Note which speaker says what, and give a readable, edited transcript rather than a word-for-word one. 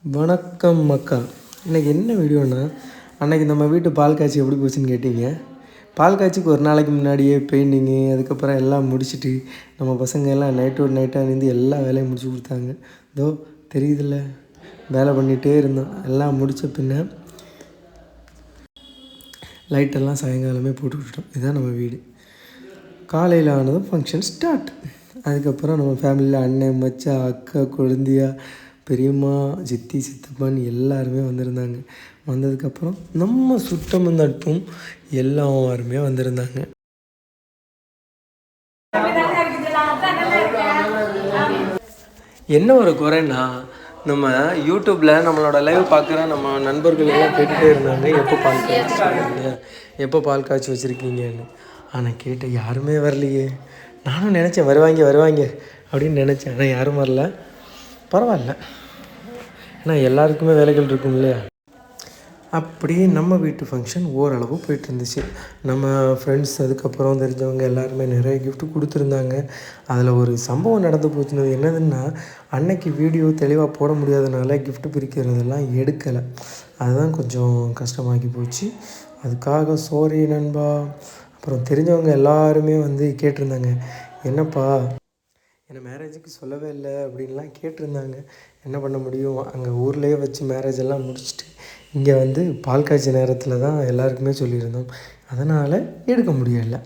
Speaker 1: வணக்கம் அக்கா. இன்றைக்கி என்ன வீடியோன்னா, அன்றைக்கி நம்ம வீட்டு பால் காய்ச்சி எப்படி போச்சுன்னு கேட்டீங்க. பால் காய்ச்சிக்கு ஒரு நாளைக்கு முன்னாடியே பெயிண்டிங்கு அதுக்கப்புறம் எல்லாம் முடிச்சுட்டு நம்ம பசங்க எல்லாம் நைட்டோடு நைட்டாக இருந்து எல்லா வேலையும் முடிச்சு கொடுத்தாங்க. இதோ தெரியுதில்ல, வேலை பண்ணிகிட்டே இருந்தோம். எல்லாம் முடித்த பின்ன லைட்டெல்லாம் சாயங்காலமே போட்டு விட்டுட்டோம். இதுதான் நம்ம வீடு. காலையில் ஆனதும் ஃபங்க்ஷன் ஸ்டார்ட். அதுக்கப்புறம் நம்ம ஃபேமிலியில் அண்ணன், மச்சான், அக்கா, கொழுந்தியா, பெரியம்மா, சித்தி, சித்தப்பான்னு எல்லாருமே வந்திருந்தாங்க. வந்ததுக்கப்புறம் நம்ம சுற்றமும் நட்பும் எல்லாருமே வந்திருந்தாங்க. என்ன ஒரு குறைன்னா, நம்ம யூடியூப்பில் நம்மளோட லைவ் பார்க்குற நம்ம நண்பர்களெல்லாம் கேட்டுகிட்டே இருந்தாங்க, எப்போ பால் காய்ச்சி வச்சுருக்கீங்க, எப்போ பால் காய்ச்சி வச்சுருக்கீங்கன்னு. ஆனால் கேட்ட யாருமே வரலையே. நானும் நினச்சேன் வருவாங்க அப்படின்னு நினச்சேன். ஆனால் யாரும் வரல. பரவாயில்ல, ஏன்னா எல்லாருக்குமே வேலைகள் இருக்கும் இல்லையா. அப்படி நம்ம வீட்டு ஃபங்க்ஷன் ஓரளவு போய்ட்டு இருந்துச்சு. நம்ம ஃப்ரெண்ட்ஸ் அதுக்கப்புறம் தெரிஞ்சவங்க எல்லாருமே நிறைய கிஃப்ட்டு கொடுத்துருந்தாங்க. அதில் ஒரு சம்பவம் நடந்து போச்சுனது என்னதுன்னா, அன்னைக்கு வீடியோ தெளிவாக போட முடியாதனால கிஃப்ட்டு பிரிக்கிறதெல்லாம் எடுக்கலை. அதுதான் கொஞ்சம் கஷ்டமாகி போச்சு. அதுக்காக சாரி நண்பா. அப்புறம் தெரிஞ்சவங்க எல்லாருமே வந்து கேட்டிருந்தாங்க, என்னப்பா என்னை மேரேஜுக்கு சொல்லவே இல்லை அப்படின்லாம் கேட்டிருந்தாங்க. என்ன பண்ண முடியும், அங்கே ஊர்லேயே வச்சு மேரேஜ் எல்லாம் முடிச்சுட்டு இங்கே வந்து பால் காய்ச்சி நேரத்தில் தான் எல்லாருக்குமே சொல்லியிருந்தோம். அதனால் எடுக்க முடியலை.